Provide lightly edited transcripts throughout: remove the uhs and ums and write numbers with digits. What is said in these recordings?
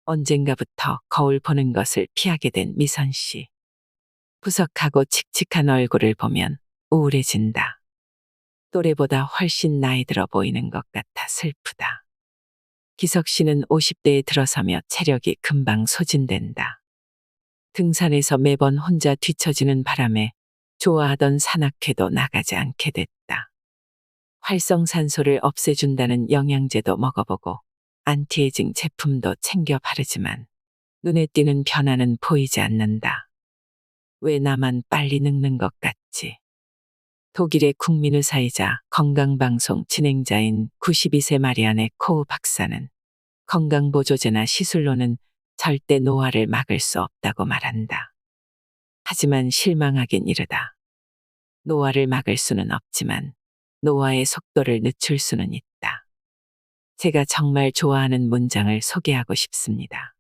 언젠가부터 거울 보는 것을 피하게 된 미선 씨. 부석하고 칙칙한 얼굴을 보면 우울해진다. 또래보다 훨씬 나이 들어 보이는 것 같아 슬프다. 기석 씨는 50대에 들어서며 체력이 금방 소진된다. 등산에서 매번 혼자 뒤처지는 바람에 좋아하던 산악회도 나가지 않게 됐다. 활성산소를 없애준다는 영양제도 먹어보고 안티에이징 제품도 챙겨 바르지만 눈에 띄는 변화는 보이지 않는다. 왜 나만 빨리 늙는 것 같지? 독일의 국민의사이자 건강방송 진행자인 92세 마리안의 코우 박사는 건강보조제나 시술로는 절대 노화를 막을 수 없다고 말한다. 하지만 실망하긴 이르다. 노화를 막을 수는 없지만 노화의 속도를 늦출 수는 있다. 제가 정말 좋아하는 문장을 소개하고 싶습니다.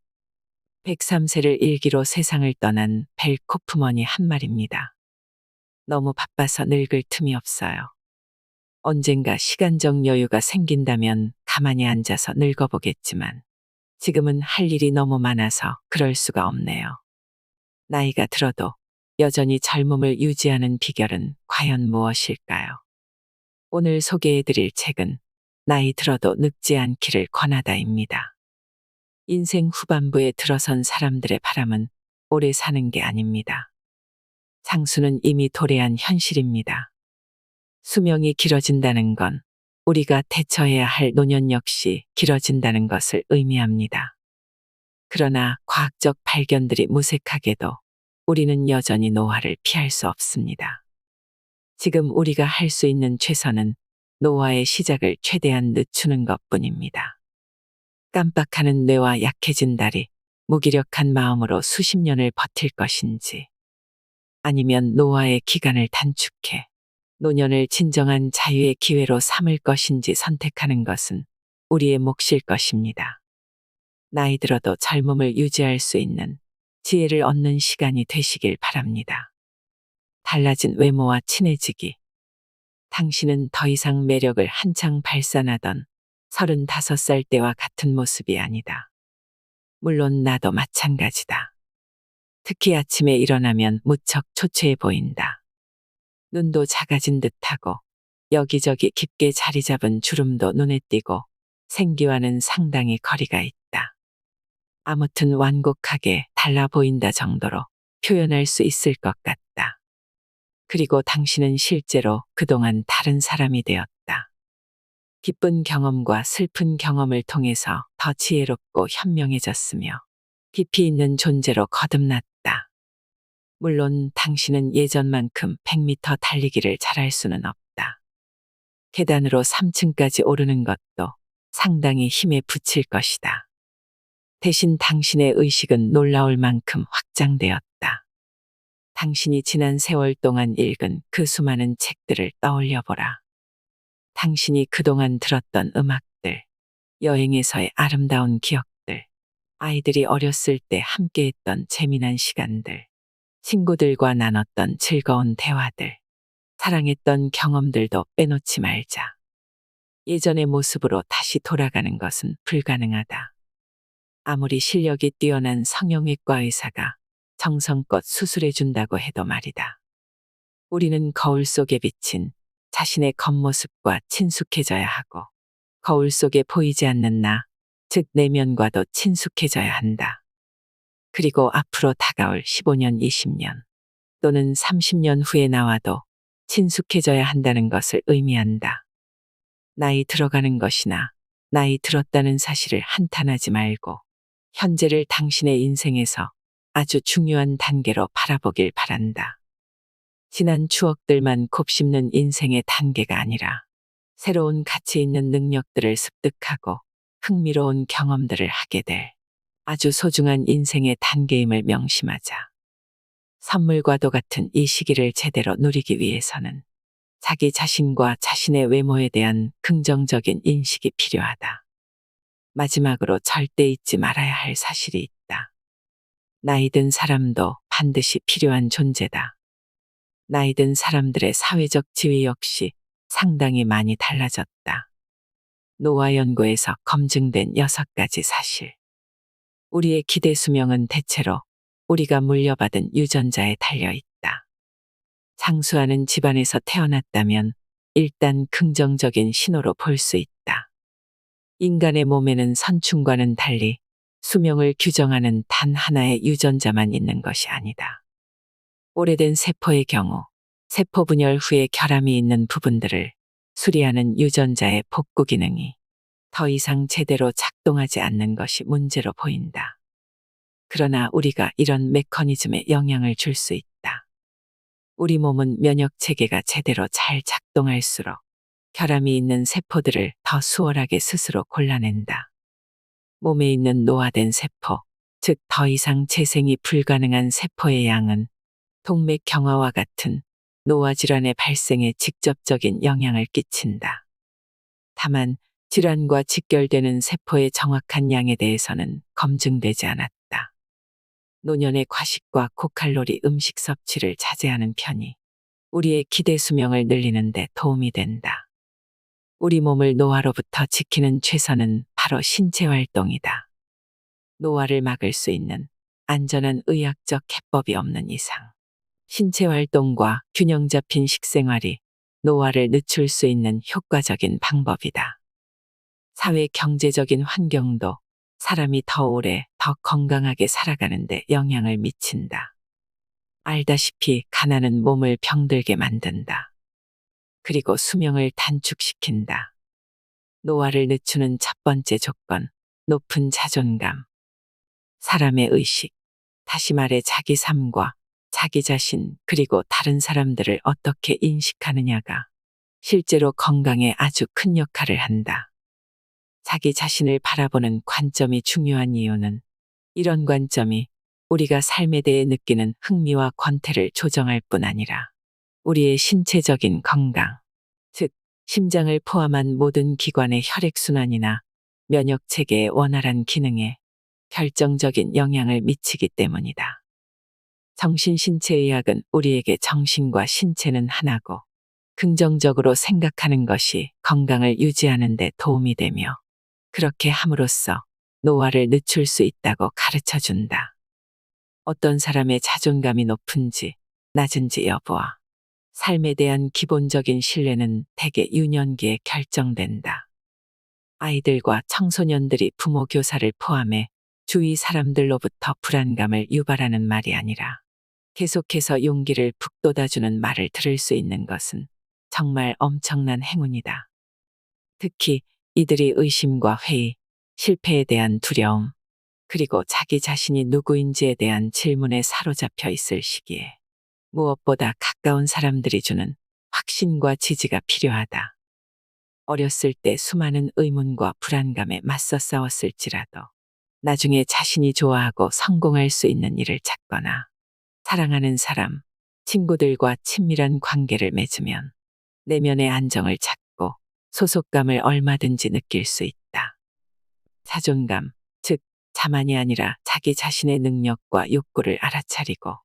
103세를 일기로 세상을 떠난 벨 코프먼이 한 말입니다. 너무 바빠서 늙을 틈이 없어요. 언젠가 시간적 여유가 생긴다면 가만히 앉아서 늙어보겠지만 지금은 할 일이 너무 많아서 그럴 수가 없네요. 나이가 들어도 여전히 젊음을 유지하는 비결은 과연 무엇일까요? 오늘 소개해드릴 책은 나이 들어도 늙지 않기를 권하다입니다. 인생 후반부에 들어선 사람들의 바람은 오래 사는 게 아닙니다. 장수는 이미 도래한 현실입니다. 수명이 길어진다는 건 우리가 대처해야 할 노년 역시 길어진다는 것을 의미합니다. 그러나 과학적 발견들이 무색하게도 우리는 여전히 노화를 피할 수 없습니다. 지금 우리가 할 수 있는 최선은 노화의 시작을 최대한 늦추는 것뿐입니다. 깜빡하는 뇌와 약해진 다리, 무기력한 마음으로 수십 년을 버틸 것인지, 아니면 노화의 기간을 단축해 노년을 진정한 자유의 기회로 삼을 것인지 선택하는 것은 우리의 몫일 것입니다. 나이 들어도 젊음을 유지할 수 있는 지혜를 얻는 시간이 되시길 바랍니다. 달라진 외모와 친해지기. 당신은 더 이상 매력을 한창 발산하던 35살 때와 같은 모습이 아니다. 물론 나도 마찬가지다. 특히 아침에 일어나면 무척 초췌해 보인다. 눈도 작아진 듯하고 여기저기 깊게 자리 잡은 주름도 눈에 띄고 생기와는 상당히 거리가 있다. 아무튼 완곡하게 달라 보인다 정도로 표현할 수 있을 것 같다. 그리고 당신은 실제로 그동안 다른 사람이 되었다. 기쁜 경험과 슬픈 경험을 통해서 더 지혜롭고 현명해졌으며 깊이 있는 존재로 거듭났다. 물론 당신은 예전만큼 100m 달리기를 잘할 수는 없다. 계단으로 3층까지 오르는 것도 상당히 힘에 부칠 것이다. 대신 당신의 의식은 놀라울 만큼 확장되었다. 당신이 지난 세월 동안 읽은 그 수많은 책들을 떠올려 보라. 당신이 그동안 들었던 음악들, 여행에서의 아름다운 기억들, 아이들이 어렸을 때 함께했던 재미난 시간들, 친구들과 나눴던 즐거운 대화들, 사랑했던 경험들도 빼놓지 말자. 예전의 모습으로 다시 돌아가는 것은 불가능하다. 아무리 실력이 뛰어난 성형외과 의사가 정성껏 수술해준다고 해도 말이다. 우리는 거울 속에 비친 자신의 겉모습과 친숙해져야 하고 거울 속에 보이지 않는 나, 즉 내면과도 친숙해져야 한다. 그리고 앞으로 다가올 15년, 20년 또는 30년 후에 나와도 친숙해져야 한다는 것을 의미한다. 나이 들어가는 것이나 나이 들었다는 사실을 한탄하지 말고 현재를 당신의 인생에서 아주 중요한 단계로 바라보길 바란다. 지난 추억들만 곱씹는 인생의 단계가 아니라 새로운 가치 있는 능력들을 습득하고 흥미로운 경험들을 하게 될 아주 소중한 인생의 단계임을 명심하자. 선물과도 같은 이 시기를 제대로 누리기 위해서는 자기 자신과 자신의 외모에 대한 긍정적인 인식이 필요하다. 마지막으로 절대 잊지 말아야 할 사실이 있다. 나이 든 사람도 반드시 필요한 존재다. 나이 든 사람들의 사회적 지위 역시 상당히 많이 달라졌다. 노화 연구에서 검증된 6가지 사실. 우리의 기대 수명은 대체로 우리가 물려받은 유전자에 달려 있다. 장수하는 집안에서 태어났다면 일단 긍정적인 신호로 볼 수 있다. 인간의 몸에는 선충과는 달리 수명을 규정하는 단 하나의 유전자만 있는 것이 아니다. 오래된 세포의 경우 세포 분열 후에 결함이 있는 부분들을 수리하는 유전자의 복구 기능이 더 이상 제대로 작동하지 않는 것이 문제로 보인다. 그러나 우리가 이런 메커니즘에 영향을 줄 수 있다. 우리 몸은 면역 체계가 제대로 잘 작동할수록 결함이 있는 세포들을 더 수월하게 스스로 골라낸다. 몸에 있는 노화된 세포, 즉 더 이상 재생이 불가능한 세포의 양은 동맥 경화와 같은 노화 질환의 발생에 직접적인 영향을 끼친다. 다만 질환과 직결되는 세포의 정확한 양에 대해서는 검증되지 않았다. 노년의 과식과 고칼로리 음식 섭취를 자제하는 편이 우리의 기대 수명을 늘리는 데 도움이 된다. 우리 몸을 노화로부터 지키는 최선은 바로 신체 활동이다. 노화를 막을 수 있는 안전한 의학적 해법이 없는 이상 신체 활동과 균형 잡힌 식생활이 노화를 늦출 수 있는 효과적인 방법이다. 사회 경제적인 환경도 사람이 더 오래, 더 건강하게 살아가는 데 영향을 미친다. 알다시피 가난은 몸을 병들게 만든다. 그리고 수명을 단축시킨다. 노화를 늦추는 첫 번째 조건, 높은 자존감. 사람의 의식, 다시 말해 자기 삶과 자기 자신 그리고 다른 사람들을 어떻게 인식하느냐가 실제로 건강에 아주 큰 역할을 한다. 자기 자신을 바라보는 관점이 중요한 이유는 이런 관점이 우리가 삶에 대해 느끼는 흥미와 권태를 조정할 뿐 아니라 우리의 신체적인 건강, 즉 심장을 포함한 모든 기관의 혈액순환이나 면역체계의 원활한 기능에 결정적인 영향을 미치기 때문이다. 정신신체의학은 우리에게 정신과 신체는 하나고 긍정적으로 생각하는 것이 건강을 유지하는 데 도움이 되며 그렇게 함으로써 노화를 늦출 수 있다고 가르쳐 준다. 어떤 사람의 자존감이 높은지 낮은지 여부와 삶에 대한 기본적인 신뢰는 대개 유년기에 결정된다. 아이들과 청소년들이 부모 교사를 포함해 주위 사람들로부터 불안감을 유발하는 말이 아니라 계속해서 용기를 북돋아주는 말을 들을 수 있는 것은 정말 엄청난 행운이다. 특히 이들이 의심과 회의, 실패에 대한 두려움, 그리고 자기 자신이 누구인지에 대한 질문에 사로잡혀 있을 시기에 무엇보다 가까운 사람들이 주는 확신과 지지가 필요하다. 어렸을 때 수많은 의문과 불안감에 맞서 싸웠을지라도 나중에 자신이 좋아하고 성공할 수 있는 일을 찾거나 사랑하는 사람, 친구들과 친밀한 관계를 맺으면 내면의 안정을 찾고 소속감을 얼마든지 느낄 수 있다. 자존감, 즉 자만이 아니라 자기 자신의 능력과 욕구를 알아차리고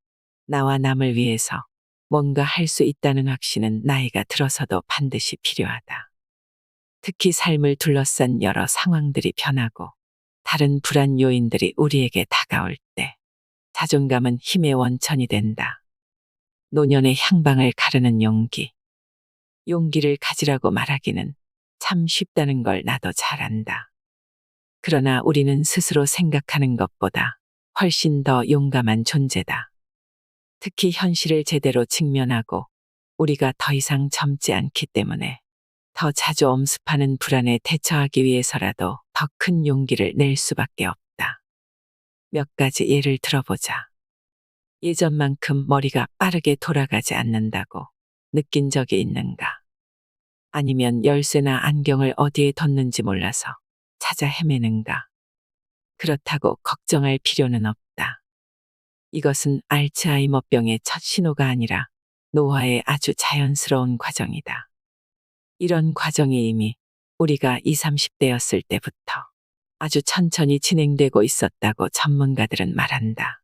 나와 남을 위해서 뭔가 할 수 있다는 확신은 나이가 들어서도 반드시 필요하다. 특히 삶을 둘러싼 여러 상황들이 변하고 다른 불안 요인들이 우리에게 다가올 때 자존감은 힘의 원천이 된다. 노년의 향방을 가르는 용기. 용기를 가지라고 말하기는 참 쉽다는 걸 나도 잘 안다. 그러나 우리는 스스로 생각하는 것보다 훨씬 더 용감한 존재다. 특히 현실을 제대로 직면하고 우리가 더 이상 젊지 않기 때문에 더 자주 엄습하는 불안에 대처하기 위해서라도 더 큰 용기를 낼 수밖에 없다. 몇 가지 예를 들어보자. 예전만큼 머리가 빠르게 돌아가지 않는다고 느낀 적이 있는가? 아니면 열쇠나 안경을 어디에 뒀는지 몰라서 찾아 헤매는가? 그렇다고 걱정할 필요는 없다. 이것은 알츠하이머병의 첫 신호가 아니라 노화의 아주 자연스러운 과정이다. 이런 과정이 이미 우리가 20, 30대였을 때부터 아주 천천히 진행되고 있었다고 전문가들은 말한다.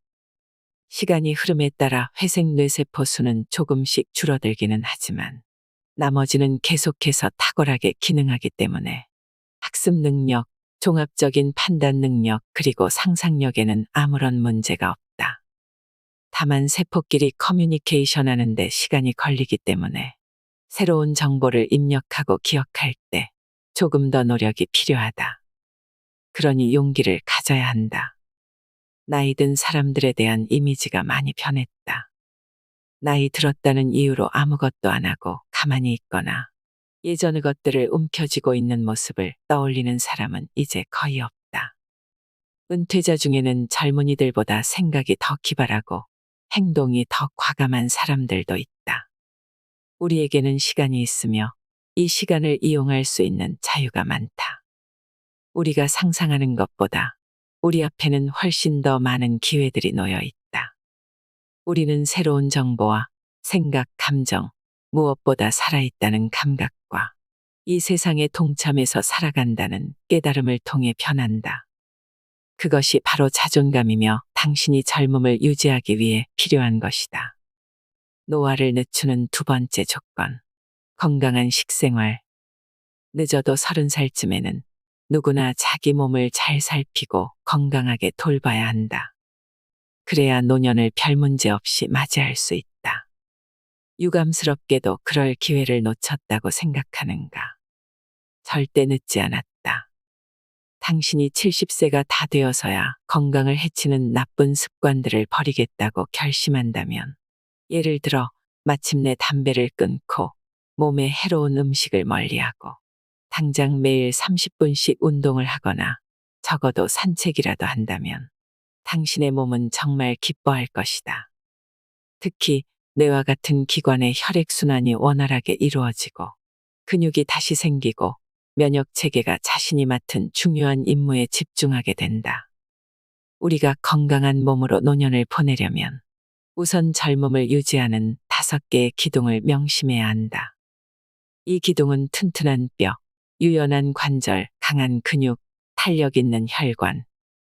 시간이 흐름에 따라 회색 뇌세포 수는 조금씩 줄어들기는 하지만 나머지는 계속해서 탁월하게 기능하기 때문에 학습 능력, 종합적인 판단 능력 그리고 상상력에는 아무런 문제가 없다. 다만 세포끼리 커뮤니케이션 하는데 시간이 걸리기 때문에 새로운 정보를 입력하고 기억할 때 조금 더 노력이 필요하다. 그러니 용기를 가져야 한다. 나이 든 사람들에 대한 이미지가 많이 변했다. 나이 들었다는 이유로 아무것도 안 하고 가만히 있거나 예전의 것들을 움켜쥐고 있는 모습을 떠올리는 사람은 이제 거의 없다. 은퇴자 중에는 젊은이들보다 생각이 더 기발하고 행동이 더 과감한 사람들도 있다. 우리에게는 시간이 있으며 이 시간을 이용할 수 있는 자유가 많다. 우리가 상상하는 것보다 우리 앞에는 훨씬 더 많은 기회들이 놓여 있다. 우리는 새로운 정보와 생각, 감정, 무엇보다 살아있다는 감각과 이 세상에 동참해서 살아간다는 깨달음을 통해 변한다. 그것이 바로 자존감이며 당신이 젊음을 유지하기 위해 필요한 것이다. 노화를 늦추는 두 번째 조건. 건강한 식생활. 늦어도 30살쯤에는 누구나 자기 몸을 잘 살피고 건강하게 돌봐야 한다. 그래야 노년을 별 문제 없이 맞이할 수 있다. 유감스럽게도 그럴 기회를 놓쳤다고 생각하는가? 절대 늦지 않았다. 당신이 70세가 다 되어서야 건강을 해치는 나쁜 습관들을 버리겠다고 결심한다면, 예를 들어 마침내 담배를 끊고 몸에 해로운 음식을 멀리하고 당장 매일 30분씩 운동을 하거나 적어도 산책이라도 한다면 당신의 몸은 정말 기뻐할 것이다. 특히 뇌와 같은 기관의 혈액순환이 원활하게 이루어지고 근육이 다시 생기고 면역 체계가 자신이 맡은 중요한 임무에 집중하게 된다. 우리가 건강한 몸으로 노년을 보내려면 우선 젊음을 유지하는 5개의 기둥을 명심해야 한다. 이 기둥은 튼튼한 뼈, 유연한 관절, 강한 근육, 탄력 있는 혈관,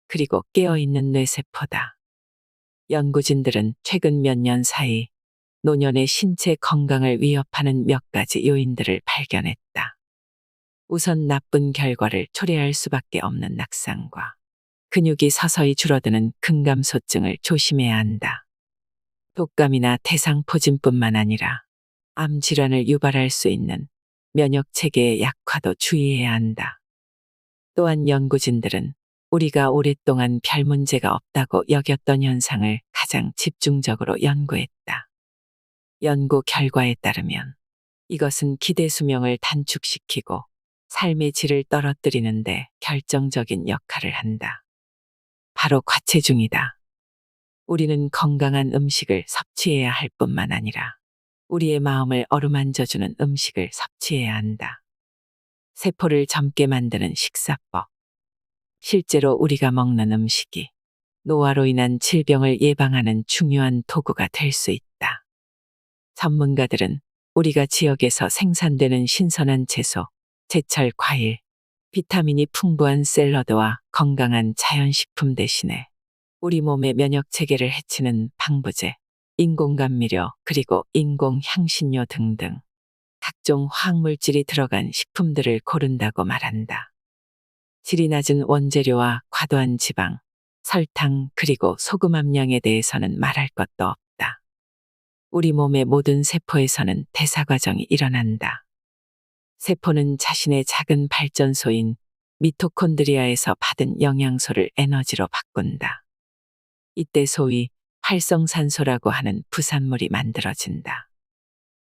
그리고 깨어있는 뇌세포다. 연구진들은 최근 몇 년 사이 노년의 신체 건강을 위협하는 몇 가지 요인들을 발견했다. 우선 나쁜 결과를 초래할 수밖에 없는 낙상과 근육이 서서히 줄어드는 근감소증을 조심해야 한다. 독감이나 대상포진뿐만 아니라 암 질환을 유발할 수 있는 면역 체계의 약화도 주의해야 한다. 또한 연구진들은 우리가 오랫동안 별 문제가 없다고 여겼던 현상을 가장 집중적으로 연구했다. 연구 결과에 따르면 이것은 기대 수명을 단축시키고 삶의 질을 떨어뜨리는데 결정적인 역할을 한다. 바로 과체중이다. 우리는 건강한 음식을 섭취해야 할 뿐만 아니라 우리의 마음을 어루만져주는 음식을 섭취해야 한다. 세포를 젊게 만드는 식사법. 실제로 우리가 먹는 음식이 노화로 인한 질병을 예방하는 중요한 도구가 될 수 있다. 전문가들은 우리가 지역에서 생산되는 신선한 채소, 제철 과일, 비타민이 풍부한 샐러드와 건강한 자연식품 대신에 우리 몸의 면역 체계를 해치는 방부제, 인공감미료, 그리고 인공향신료 등등 각종 화학물질이 들어간 식품들을 고른다고 말한다. 질이 낮은 원재료와 과도한 지방, 설탕, 그리고 소금 함량에 대해서는 말할 것도 없다. 우리 몸의 모든 세포에서는 대사 과정이 일어난다. 세포는 자신의 작은 발전소인 미토콘드리아에서 받은 영양소를 에너지로 바꾼다. 이때 소위 활성산소라고 하는 부산물이 만들어진다.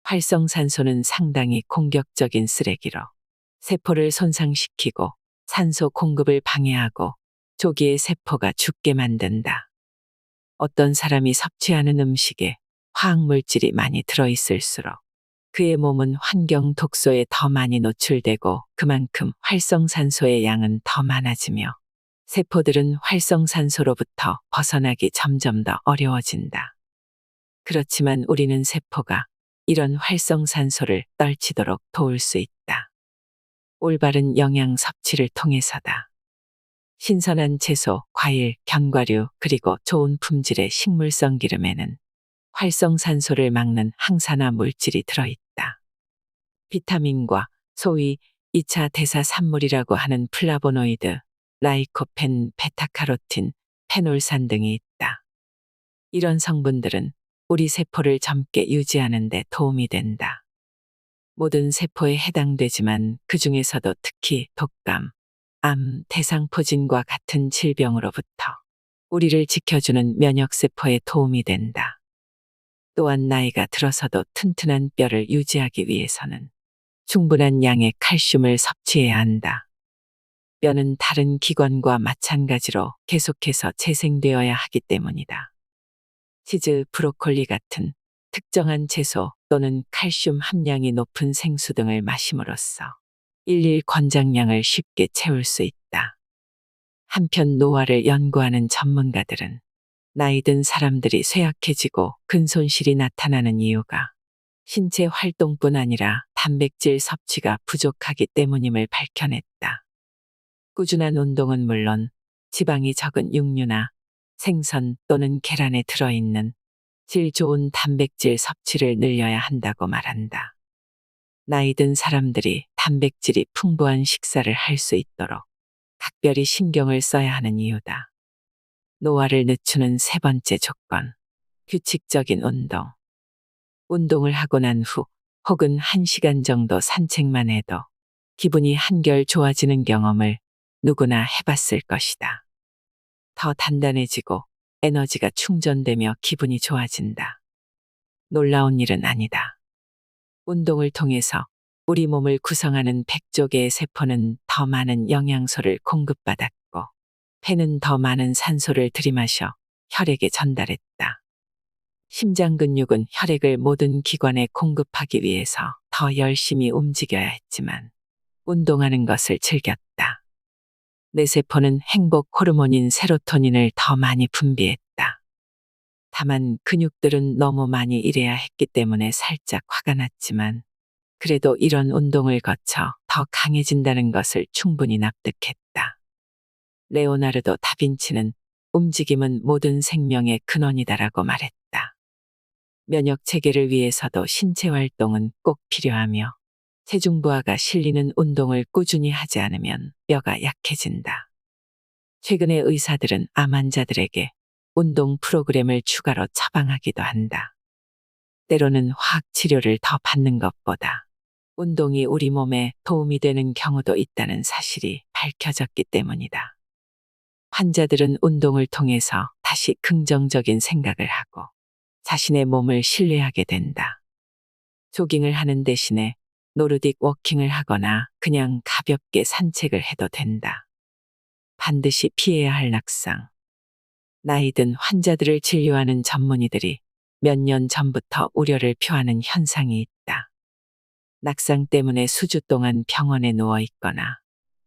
활성산소는 상당히 공격적인 쓰레기로 세포를 손상시키고 산소 공급을 방해하고 조기에 세포가 죽게 만든다. 어떤 사람이 섭취하는 음식에 화학물질이 많이 들어있을수록 그의 몸은 환경 독소에 더 많이 노출되고 그만큼 활성산소의 양은 더 많아지며 세포들은 활성산소로부터 벗어나기 점점 더 어려워진다. 그렇지만 우리는 세포가 이런 활성산소를 떨치도록 도울 수 있다. 올바른 영양 섭취를 통해서다. 신선한 채소, 과일, 견과류, 그리고 좋은 품질의 식물성 기름에는 활성산소를 막는 항산화 물질이 들어있다. 비타민과 소위 2차 대사산물이라고 하는 플라보노이드, 라이코펜, 베타카로틴, 페놀산 등이 있다. 이런 성분들은 우리 세포를 젊게 유지하는 데 도움이 된다. 모든 세포에 해당되지만 그 중에서도 특히 독감, 암, 대상포진과 같은 질병으로부터 우리를 지켜주는 면역세포에 도움이 된다. 또한 나이가 들어서도 튼튼한 뼈를 유지하기 위해서는 충분한 양의 칼슘을 섭취해야 한다. 뼈는 다른 기관과 마찬가지로 계속해서 재생되어야 하기 때문이다. 치즈, 브로콜리 같은 특정한 채소 또는 칼슘 함량이 높은 생수 등을 마심으로써 일일 권장량을 쉽게 채울 수 있다. 한편 노화를 연구하는 전문가들은 나이 든 사람들이 쇠약해지고 근손실이 나타나는 이유가 신체 활동뿐 아니라 단백질 섭취가 부족하기 때문임을 밝혀냈다. 꾸준한 운동은 물론 지방이 적은 육류나 생선 또는 계란에 들어있는 질 좋은 단백질 섭취를 늘려야 한다고 말한다. 나이 든 사람들이 단백질이 풍부한 식사를 할 수 있도록 각별히 신경을 써야 하는 이유다. 노화를 늦추는 세 번째 조건, 규칙적인 운동. 운동을 하고 난 후 혹은 1시간 정도 산책만 해도 기분이 한결 좋아지는 경험을 누구나 해봤을 것이다. 더 단단해지고 에너지가 충전되며 기분이 좋아진다. 놀라운 일은 아니다. 운동을 통해서 우리 몸을 구성하는 100조 개의 세포는 더 많은 영양소를 공급받았고 폐는 더 많은 산소를 들이마셔 혈액에 전달했다. 심장 근육은 혈액을 모든 기관에 공급하기 위해서 더 열심히 움직여야 했지만 운동하는 것을 즐겼다. 내 세포는 행복 호르몬인 세로토닌을 더 많이 분비했다. 다만 근육들은 너무 많이 일해야 했기 때문에 살짝 화가 났지만 그래도 이런 운동을 거쳐 더 강해진다는 것을 충분히 납득했다. 레오나르도 다빈치는 움직임은 모든 생명의 근원이다라고 말했다. 면역 체계를 위해서도 신체 활동은 꼭 필요하며 체중 부하가 실리는 운동을 꾸준히 하지 않으면 뼈가 약해진다. 최근에 의사들은 암 환자들에게 운동 프로그램을 추가로 처방하기도 한다. 때로는 화학 치료를 더 받는 것보다 운동이 우리 몸에 도움이 되는 경우도 있다는 사실이 밝혀졌기 때문이다. 환자들은 운동을 통해서 다시 긍정적인 생각을 하고 자신의 몸을 신뢰하게 된다. 조깅을 하는 대신에 노르딕 워킹을 하거나 그냥 가볍게 산책을 해도 된다. 반드시 피해야 할 낙상. 나이 든 환자들을 진료하는 전문의들이 몇 년 전부터 우려를 표하는 현상이 있다. 낙상 때문에 수주 동안 병원에 누워 있거나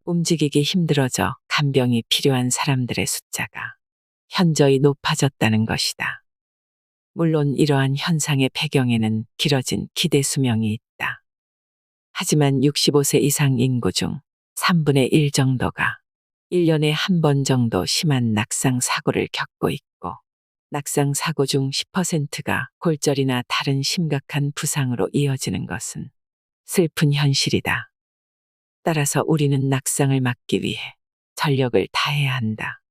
움직이기 힘들어져 간병이 필요한 사람들의 숫자가 현저히 높아졌다는 것이다. 물론 이러한 현상의 배경에는 길어진 기대 수명이 있다. 하지만 65세 이상 인구 중 3분의 1 정도가 1년에 한 번 정도 심한 낙상 사고를 겪고 있고 낙상 사고 중 10%가 골절이나 다른 심각한 부상으로 이어지는 것은 슬픈 현실이다. 따라서 우리는 낙상을 막기 위해 전력을 다해야 한다.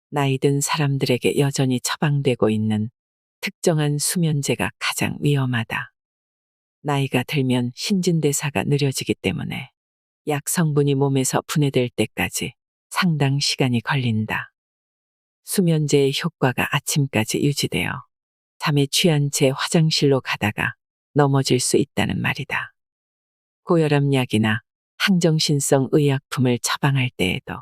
나이 든 사람들에게 여전히 처방되고 있는 특정한 수면제가 가장 위험하다. 나이가 들면 신진대사가 느려지기 때문에 약 성분이 몸에서 분해될 때까지 상당 시간이 걸린다. 수면제의 효과가 아침까지 유지되어 잠에 취한 채 화장실로 가다가 넘어질 수 있다는 말이다. 고혈압약이나 항정신성 의약품을 처방할 때에도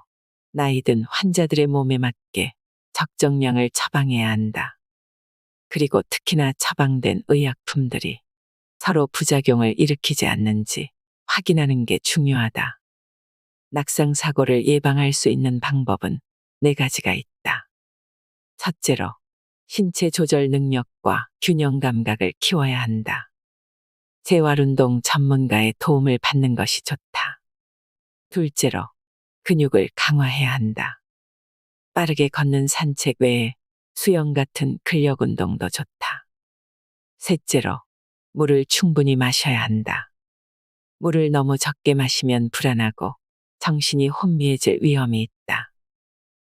나이 든 환자들의 몸에 맞게 적정량을 처방해야 한다. 그리고 특히나 처방된 의약품들이 서로 부작용을 일으키지 않는지 확인하는 게 중요하다. 낙상 사고를 예방할 수 있는 방법은 4가지가 있다. 첫째로, 신체 조절 능력과 균형 감각을 키워야 한다. 재활운동 전문가의 도움을 받는 것이 좋다. 둘째로, 근육을 강화해야 한다. 빠르게 걷는 산책 외에 수영 같은 근력 운동도 좋다. 셋째로, 물을 충분히 마셔야 한다. 물을 너무 적게 마시면 불안하고 정신이 혼미해질 위험이 있다.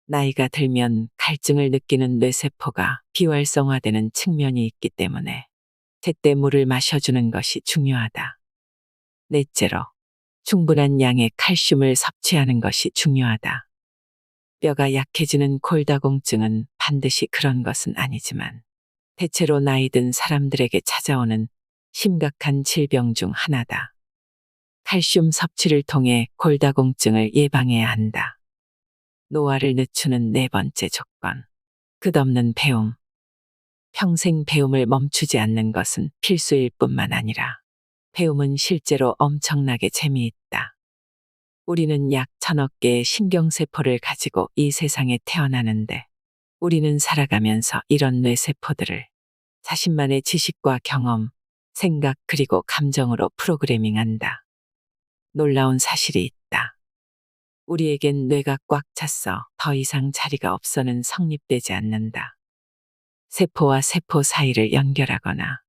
나이가 들면 갈증을 느끼는 뇌세포가 비활성화되는 측면이 있기 때문에 제때 물을 마셔주는 것이 중요하다. 넷째로, 충분한 양의 칼슘을 섭취하는 것이 중요하다. 뼈가 약해지는 골다공증은 반드시 그런 것은 아니지만 대체로 나이 든 사람들에게 찾아오는 심각한 질병 중 하나다. 칼슘 섭취를 통해 골다공증을 예방해야 한다. 노화를 늦추는 네 번째 조건. 끝없는 배움. 평생 배움을 멈추지 않는 것은 필수일 뿐만 아니라 배움은 실제로 엄청나게 재미있다. 우리는 약 1000억 개의 신경세포를 가지고 이 세상에 태어나는데 우리는 살아가면서 이런 뇌세포들을 자신만의 지식과 경험, 생각 그리고 감정으로 프로그래밍한다. 놀라운 사실이 있다. 우리에겐 뇌가 꽉 찼어 더 이상 자리가 없어는 성립되지 않는다. 세포와 세포 사이를 연결하거나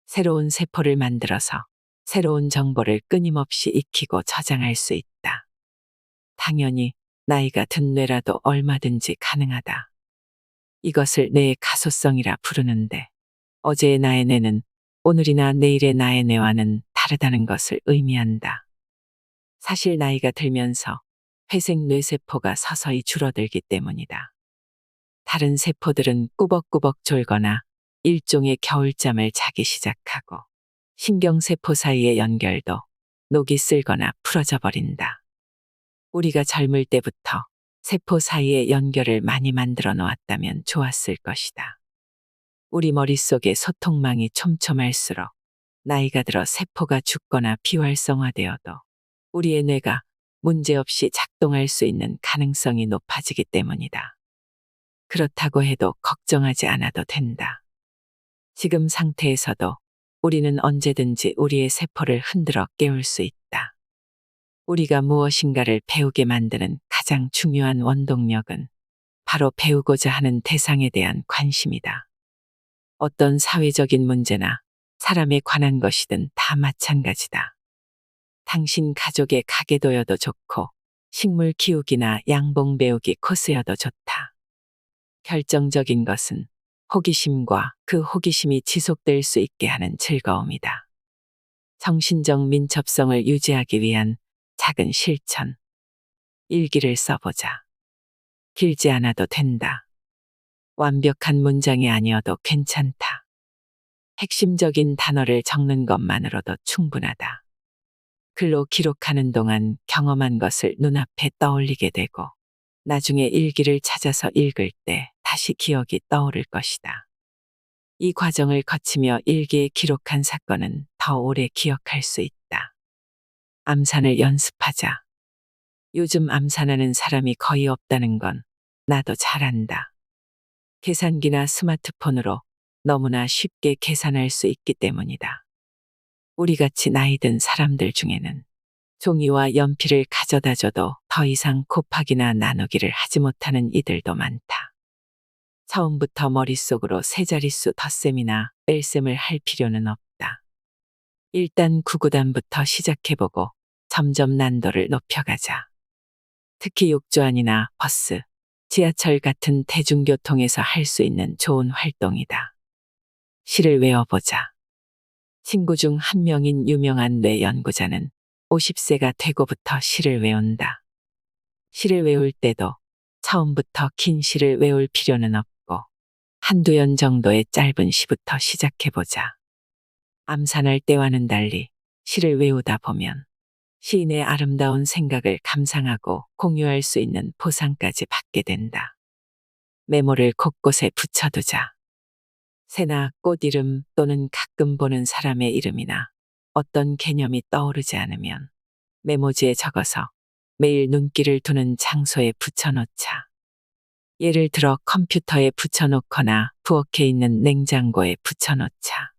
새로운 세포를 만들어서 새로운 정보를 끊임없이 익히고 저장할 수 있다. 당연히 나이가 든 뇌라도 얼마든지 가능하다. 이것을 뇌의 가소성이라 부르는데 어제의 나의 뇌는 오늘이나 내일의 나의 뇌와는 다르다는 것을 의미한다. 사실 나이가 들면서 회색 뇌세포가 서서히 줄어들기 때문이다. 다른 세포들은 꾸벅꾸벅 졸거나 일종의 겨울잠을 자기 시작하고 신경세포 사이의 연결도 녹이 쓸거나 풀어져 버린다. 우리가 젊을 때부터 세포 사이의 연결을 많이 만들어 놓았다면 좋았을 것이다. 우리 머릿속의 소통망이 촘촘할수록 나이가 들어 세포가 죽거나 비활성화되어도 우리의 뇌가 문제없이 작동할 수 있는 가능성이 높아지기 때문이다. 그렇다고 해도 걱정하지 않아도 된다. 지금 상태에서도 우리는 언제든지 우리의 세포를 흔들어 깨울 수 있다. 우리가 무엇인가를 배우게 만드는 가장 중요한 원동력은 바로 배우고자 하는 대상에 대한 관심이다. 어떤 사회적인 문제나 사람에 관한 것이든 다 마찬가지다. 당신 가족의 가계도여도 좋고 식물 키우기나 양봉 배우기 코스여도 좋다. 결정적인 것은 호기심과 그 호기심이 지속될 수 있게 하는 즐거움이다. 정신적 민첩성을 유지하기 위한 작은 실천. 일기를 써보자. 길지 않아도 된다. 완벽한 문장이 아니어도 괜찮다. 핵심적인 단어를 적는 것만으로도 충분하다. 글로 기록하는 동안 경험한 것을 눈앞에 떠올리게 되고 나중에 일기를 찾아서 읽을 때 다시 기억이 떠오를 것이다. 이 과정을 거치며 일기에 기록한 사건은 더 오래 기억할 수 있다. 암산을 연습하자. 요즘 암산하는 사람이 거의 없다는 건 나도 잘 안다. 계산기나 스마트폰으로 너무나 쉽게 계산할 수 있기 때문이다. 우리같이 나이 든 사람들 중에는 종이와 연필을 가져다 줘도 더 이상 곱하기나 나누기를 하지 못하는 이들도 많다. 처음부터 머릿속으로 세 자릿수 덧셈이나 뺄셈을 할 필요는 없다. 일단 구구단부터 시작해보고 점점 난도를 높여가자. 특히 욕조 안이나 버스, 지하철 같은 대중교통에서 할 수 있는 좋은 활동이다. 시를 외워보자. 친구 중 한 명인 유명한 뇌 연구자는 50세가 되고부터 시를 외운다. 시를 외울 때도 처음부터 긴 시를 외울 필요는 없고 한두 연 정도의 짧은 시부터 시작해보자. 암산할 때와는 달리 시를 외우다 보면 시인의 아름다운 생각을 감상하고 공유할 수 있는 보상까지 받게 된다. 메모를 곳곳에 붙여두자. 새나 꽃 이름 또는 가끔 보는 사람의 이름이나 어떤 개념이 떠오르지 않으면 메모지에 적어서 매일 눈길을 두는 장소에 붙여놓자. 예를 들어 컴퓨터에 붙여놓거나 부엌에 있는 냉장고에 붙여놓자.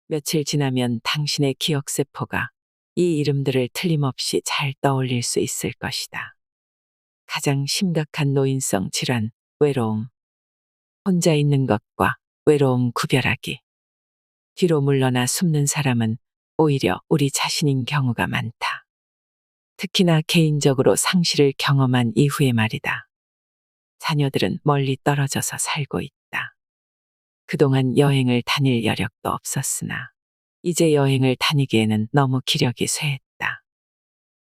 며칠 지나면 당신의 기억세포가 이 이름들을 틀림없이 잘 떠올릴 수 있을 것이다. 가장 심각한 노인성 질환, 외로움. 혼자 있는 것과 외로움 구별하기. 뒤로 물러나 숨는 사람은 오히려 우리 자신인 경우가 많다. 특히나 개인적으로 상실을 경험한 이후에 말이다. 자녀들은 멀리 떨어져서 살고 있다. 그동안 여행을 다닐 여력도 없었으나 이제 여행을 다니기에는 너무 기력이 쇠했다.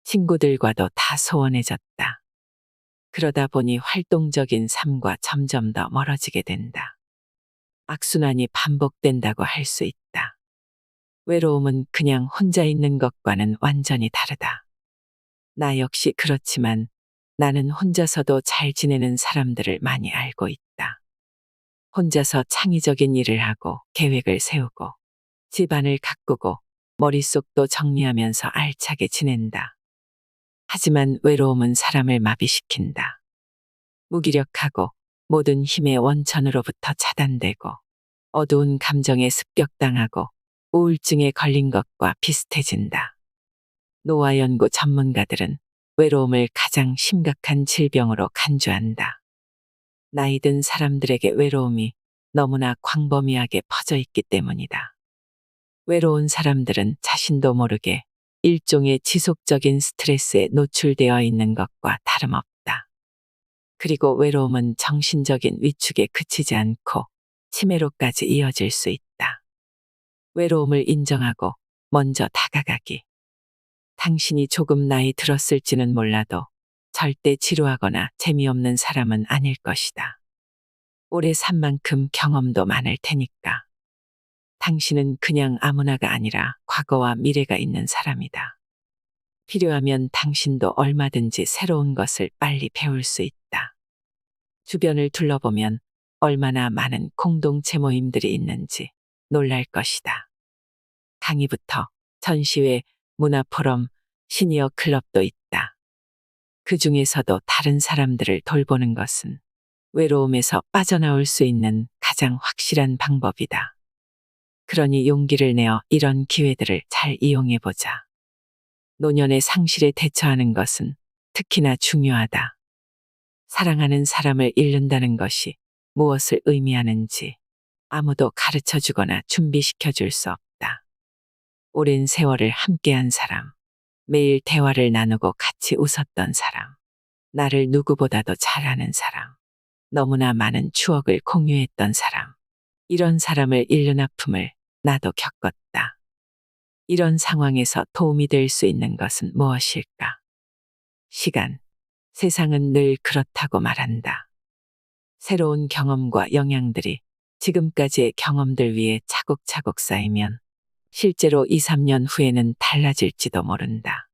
친구들과도 다 소원해졌다. 그러다 보니 활동적인 삶과 점점 더 멀어지게 된다. 악순환이 반복된다고 할 수 있다. 외로움은 그냥 혼자 있는 것과는 완전히 다르다. 나 역시 그렇지만 나는 혼자서도 잘 지내는 사람들을 많이 알고 있다. 혼자서 창의적인 일을 하고 계획을 세우고 집안을 가꾸고 머릿속도 정리하면서 알차게 지낸다. 하지만 외로움은 사람을 마비시킨다. 무기력하고 모든 힘의 원천으로부터 차단되고 어두운 감정에 습격당하고 우울증에 걸린 것과 비슷해진다. 노화 연구 전문가들은 외로움을 가장 심각한 질병으로 간주한다. 나이 든 사람들에게 외로움이 너무나 광범위하게 퍼져 있기 때문이다. 외로운 사람들은 자신도 모르게 일종의 지속적인 스트레스에 노출되어 있는 것과 다름없다. 그리고 외로움은 정신적인 위축에 그치지 않고 치매로까지 이어질 수 있다. 외로움을 인정하고 먼저 다가가기. 당신이 조금 나이 들었을지는 몰라도 절대 지루하거나 재미없는 사람은 아닐 것이다. 오래 산 만큼 경험도 많을 테니까. 당신은 그냥 아무나가 아니라 과거와 미래가 있는 사람이다. 필요하면 당신도 얼마든지 새로운 것을 빨리 배울 수 있다. 주변을 둘러보면 얼마나 많은 공동체 모임들이 있는지 놀랄 것이다. 강의부터 전시회, 문화포럼, 시니어 클럽도 있다. 그 중에서도 다른 사람들을 돌보는 것은 외로움에서 빠져나올 수 있는 가장 확실한 방법이다. 그러니 용기를 내어 이런 기회들을 잘 이용해보자. 노년의 상실에 대처하는 것은 특히나 중요하다. 사랑하는 사람을 잃는다는 것이 무엇을 의미하는지 아무도 가르쳐 주거나 준비시켜 줄 수 없다. 오랜 세월을 함께한 사람, 매일 대화를 나누고 같이 웃었던 사람, 나를 누구보다도 잘 아는 사람, 너무나 많은 추억을 공유했던 사람, 이런 사람을 잃는 아픔을 나도 겪었다. 이런 상황에서 도움이 될 수 있는 것은 무엇일까? 시간. 세상은 늘 그렇다고 말한다. 새로운 경험과 영향들이 지금까지의 경험들 위에 차곡차곡 쌓이면 실제로 2, 3년 후에는 달라질지도 모른다.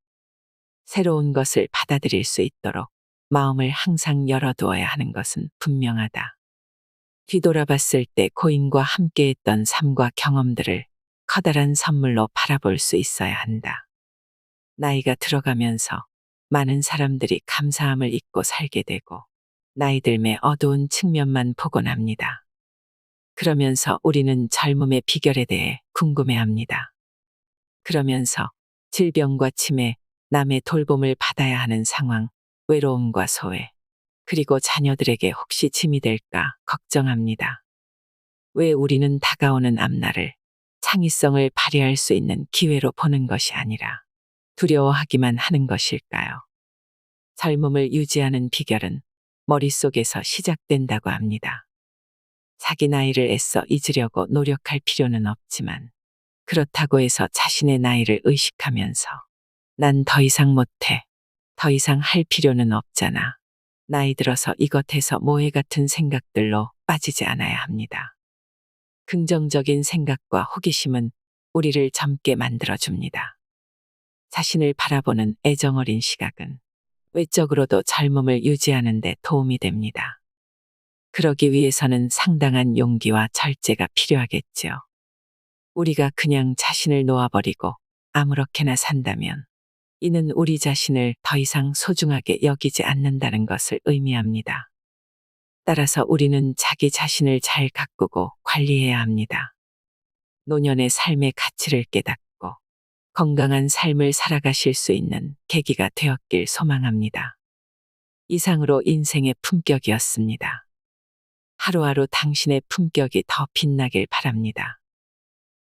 새로운 것을 받아들일 수 있도록 마음을 항상 열어두어야 하는 것은 분명하다. 뒤돌아봤을 때 고인과 함께했던 삶과 경험들을 커다란 선물로 바라볼 수 있어야 한다. 나이가 들어가면서 많은 사람들이 감사함을 잊고 살게 되고 나이 들매 어두운 측면만 보곤 합니다. 그러면서 우리는 젊음의 비결에 대해 궁금해합니다. 그러면서 질병과 치매, 남의 돌봄을 받아야 하는 상황, 외로움과 소외, 그리고 자녀들에게 혹시 짐이 될까 걱정합니다. 왜 우리는 다가오는 앞날을 창의성을 발휘할 수 있는 기회로 보는 것이 아니라 두려워하기만 하는 것일까요? 젊음을 유지하는 비결은 머릿속에서 시작된다고 합니다. 자기 나이를 애써 잊으려고 노력할 필요는 없지만 그렇다고 해서 자신의 나이를 의식하면서 난 더 이상 못해, 더 이상 할 필요는 없잖아. 나이 들어서 이것해서 뭐해 같은 생각들로 빠지지 않아야 합니다. 긍정적인 생각과 호기심은 우리를 젊게 만들어줍니다. 자신을 바라보는 애정어린 시각은 외적으로도 젊음을 유지하는 데 도움이 됩니다. 그러기 위해서는 상당한 용기와 절제가 필요하겠지요. 우리가 그냥 자신을 놓아버리고 아무렇게나 산다면 이는 우리 자신을 더 이상 소중하게 여기지 않는다는 것을 의미합니다. 따라서 우리는 자기 자신을 잘 가꾸고 관리해야 합니다. 노년의 삶의 가치를 깨닫고 건강한 삶을 살아가실 수 있는 계기가 되었길 소망합니다. 이상으로 인생의 품격이었습니다. 하루하루 당신의 품격이 더 빛나길 바랍니다.